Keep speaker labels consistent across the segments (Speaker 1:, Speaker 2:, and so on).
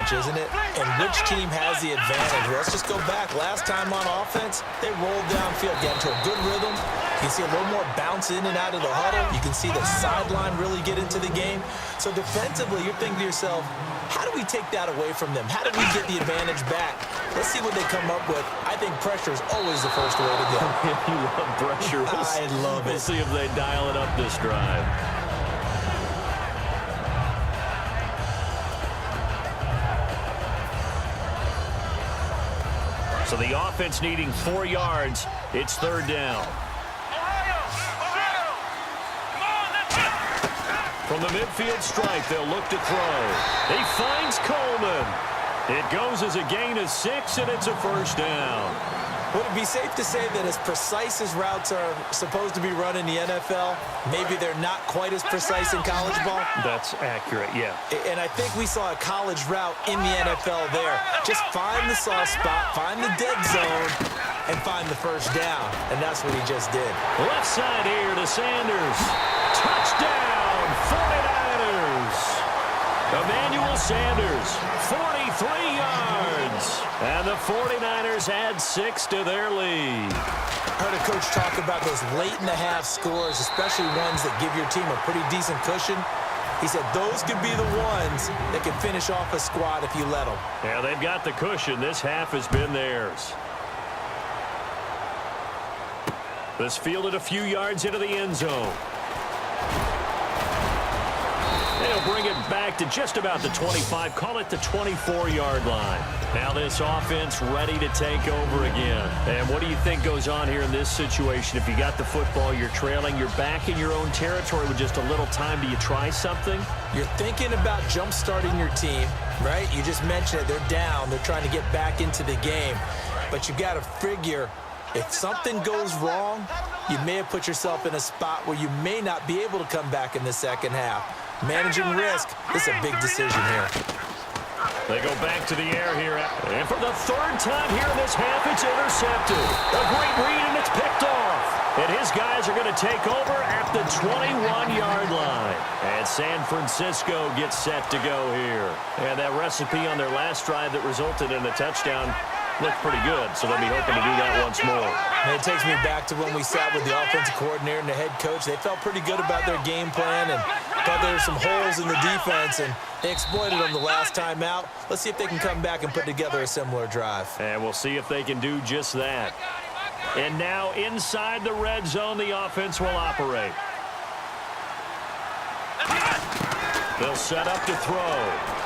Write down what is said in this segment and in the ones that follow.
Speaker 1: match, isn't it? And which team has the advantage? Well, let's just go back. Last time on offense, they rolled downfield, get into a good rhythm. You can see a little more bounce in and out of the huddle. You can see the sideline really get into the game. So defensively, you're thinking to yourself, how do we take that away from them? How do we get the advantage back? Let's see what they come up with. I think pressure is always the first way to go.
Speaker 2: You love pressure.
Speaker 1: I love it.
Speaker 2: We'll see if they dial it up this drive. So the offense needing 4 yards. It's third down. From the midfield stripe, they'll look to throw. He finds Coleman. It goes as a gain of 6, and it's a first down.
Speaker 1: Would it be safe to say that as precise as routes are supposed to be run in the NFL, maybe they're not quite as precise in college ball?
Speaker 2: That's accurate, yeah.
Speaker 1: And I think we saw a college route in the NFL there. Just find the soft spot, find the dead zone, and find the first down. And that's what he just did.
Speaker 2: Left side here to Sanders. Touchdown, 49ers. Emmanuel Sanders, 43 yards. And the 49ers add 6 to their lead.
Speaker 1: I heard a coach talk about those late-in-the-half scores, especially ones that give your team a pretty decent cushion. He said those could be the ones that can finish off a squad if you let them.
Speaker 2: Yeah, they've got the cushion. This half has been theirs. This fielded a few yards into the end zone. They'll bring it back to just about the 25, call it the 24-yard line. Now this offense ready to take over again. And what do you think goes on here in this situation? If you got the football, you're trailing, you're back in your own territory with just a little time. Do you try something?
Speaker 1: You're thinking about jump-starting your team, right? You just mentioned it. They're down. They're trying to get back into the game. But you got to figure if something goes wrong, you may have put yourself in a spot where you may not be able to come back in the second half. Managing risk, this is a big decision here.
Speaker 2: They go back to the air here. And for the third time here in this half, it's intercepted. A great read, and it's picked off. And his guys are going to take over at the 21-yard line. And San Francisco gets set to go here. And that recipe on their last drive that resulted in a touchdown looked pretty good, so they'll be hoping to do that once more.
Speaker 1: And it takes me back to when we sat with the offensive coordinator and the head coach. They felt pretty good about their game plan and thought there were some holes in the defense, and they exploited them the last time out. Let's see if they can come back and put together a similar drive.
Speaker 2: And we'll see if they can do just that. And now inside the red zone, the offense will operate. They'll set up to throw.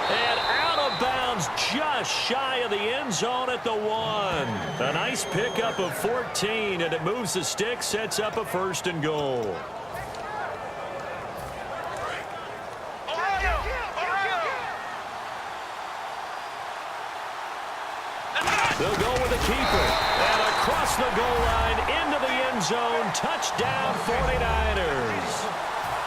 Speaker 2: And out of bounds, just shy of the end zone at the 1. A nice pickup of 14, and it moves the stick, sets up a 1st and goal. They'll go with the keeper. And across the goal line, into the end zone, touchdown 49ers.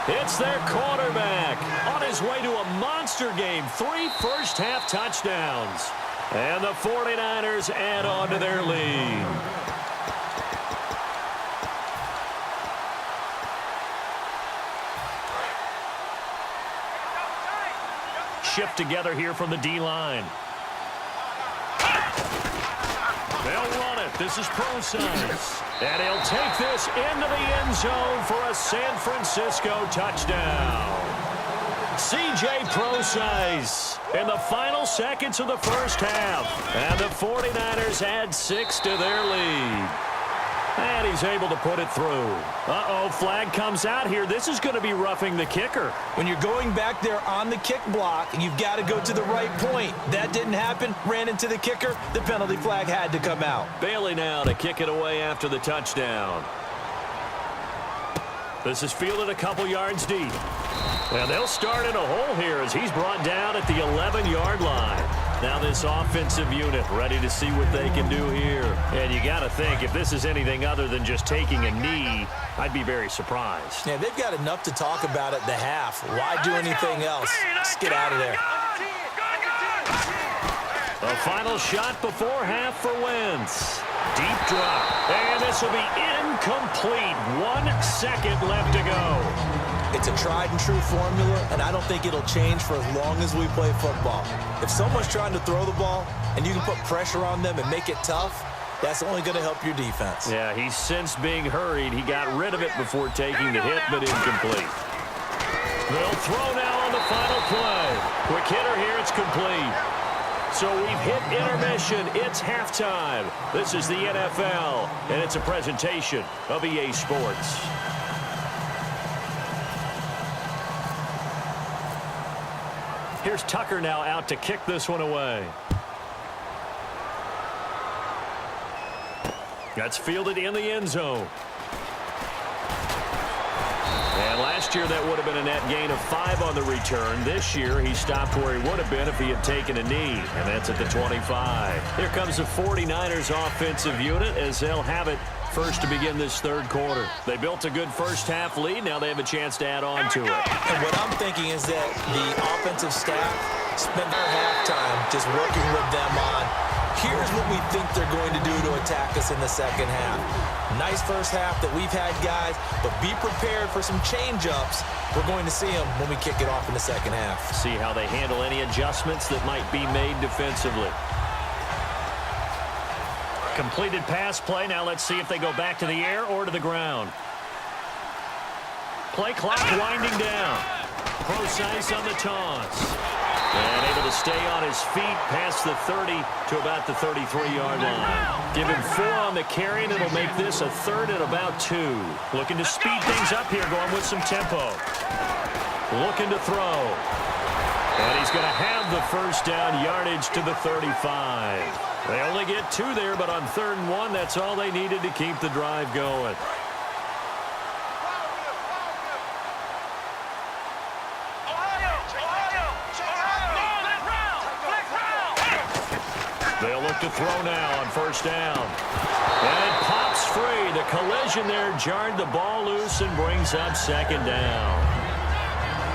Speaker 2: It's their quarterback on his way to a monster game. 3 first-half touchdowns. And the 49ers add on to their lead. Shift together here from the D-line. They'll run it. This is Pro-Size. And he'll take this into the end zone for a San Francisco touchdown. C.J. Pro-Size in the final seconds of the first half. And the 49ers add 6 to their lead. And he's able to put it through. Uh-oh, flag comes out here. This is going to be roughing the kicker.
Speaker 1: When you're going back there on the kick block, you've got to go to the right point. That didn't happen. Ran into the kicker. The penalty flag had to come out.
Speaker 2: Bailey now to kick it away after the touchdown. This is fielded a couple yards deep. And they'll start in a hole here as he's brought down at the 11-yard line. Now this offensive unit ready to see what they can do here. And you got to think, if this is anything other than just taking a knee, I'd be very surprised.
Speaker 1: Yeah, they've got enough to talk about at the half. Why do anything else? Just get out of there.
Speaker 2: A final shot before half for Wentz. Deep drop. And this will be incomplete. 1 second left to go.
Speaker 1: It's a tried and true formula, and I don't think it'll change for as long as we play football. If someone's trying to throw the ball and you can put pressure on them and make it tough, that's only going to help your defense.
Speaker 2: Yeah, he's since being hurried. He got rid of it before taking the hit, but incomplete. They'll throw now on the final play. Quick hitter here, it's complete. So we've hit intermission. It's halftime. This is the NFL, and it's a presentation of EA Sports. Here's Tucker now out to kick this one away. That's fielded in the end zone. And last year, that would have been a net gain of 5 on the return. This year, he stopped where he would have been if he had taken a knee, and that's at the 25. Here comes the 49ers offensive unit as they'll have it first to begin this third quarter. They built a good first-half lead. Now they have a chance to add on to it.
Speaker 1: And what I'm thinking is that the offensive staff spent their halftime just working with them on, here's what we think they're going to do to attack us in the second half. Nice first half that we've had, guys, but be prepared for some change-ups. We're going to see them when we kick it off in the second half.
Speaker 2: See how they handle any adjustments that might be made defensively. Completed pass play. Now let's see if they go back to the air or to the ground. Play clock winding down. Procise on the toss. And able to stay on his feet past the 30 to about the 33-yard line. Give him 4 on the carry, and it'll make this a third and about 2. Looking to speed things up here, going with some tempo. Looking to throw. And he's going to have the first down yardage to the 35. They only get 2 there, but on 3rd and 1, that's all they needed to keep the drive going. They'll look to throw now on first down. And it pops free. The collision there jarred the ball loose and brings up second down.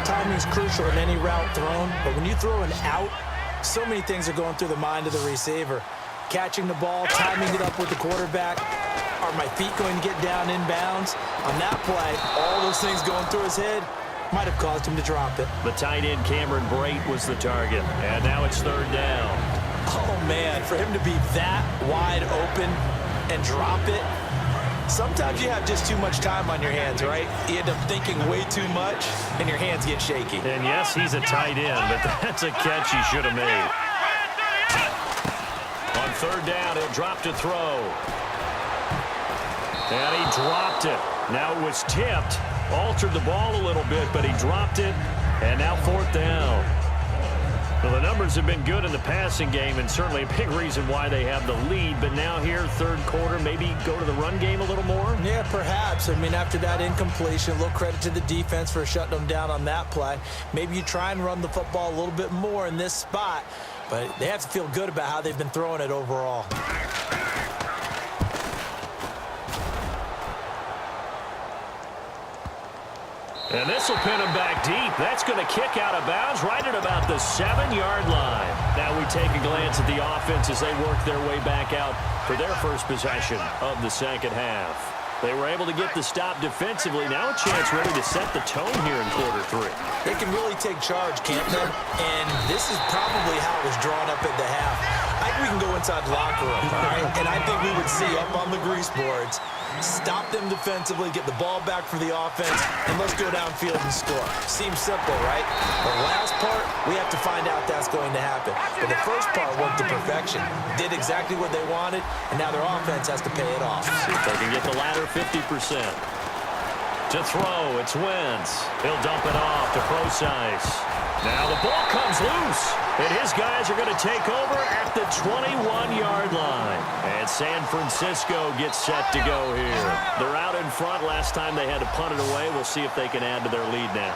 Speaker 1: Timing is crucial in any route thrown, but when you throw an out, so many things are going through the mind of the receiver. Catching the ball, timing it up with the quarterback. Are my feet going to get down inbounds? On that play, all those things going through his head might have caused him to drop it.
Speaker 2: The tight end, Cameron Brate, was the target. And now it's 3rd down.
Speaker 1: Oh, man, for him to be that wide open and drop it, sometimes you have just too much time on your hands, right? You end up thinking way too much, and your hands get shaky.
Speaker 2: And yes, he's a tight end, but that's a catch he should have made. On 3rd down, he'll drop to throw. And he dropped it. Now it was tipped, altered the ball a little bit, but he dropped it, and now 4th down. Well, the numbers have been good in the passing game, and certainly a big reason why they have the lead. But now here, 3rd quarter, maybe go to the run game a little more?
Speaker 1: Yeah, perhaps. I mean, after that incompletion, a little credit to the defense for shutting them down on that play. Maybe you try and run the football a little bit more in this spot, but they have to feel good about how they've been throwing it overall.
Speaker 2: And this will pin him back deep. That's going to kick out of bounds right at about the 7-yard line. Now we take a glance at the offense as they work their way back out for their first possession of the second half. They were able to get the stop defensively. Now a chance really to set the tone here in quarter 3.
Speaker 1: They can really take charge, can't they? And this is probably how it was drawn up at the half. I think we can go inside the locker room, all right? And I think we would see up on the grease boards, stop them defensively, get the ball back for the offense, and let's go downfield and score. Seems simple, right? The last part, we have to find out that's going to happen. But the first part worked to perfection. Did exactly what they wanted, and now their offense has to pay it off.
Speaker 2: See if they can get the latter 50%. To throw, it's Wentz. He'll dump it off to Procise. Now the ball comes loose, and his guys are going to take over at the 21-yard line. And San Francisco gets set to go here. They're out in front. Last time they had to punt it away. We'll see if they can add to their lead now.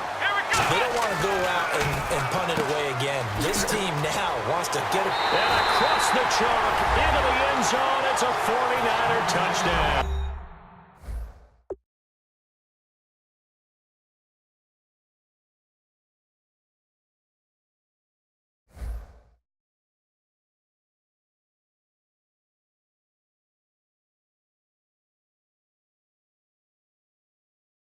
Speaker 1: They don't want to go out and punt it away again. This team now wants to get it.
Speaker 2: And across the chalk into the end zone. It's a 49er touchdown.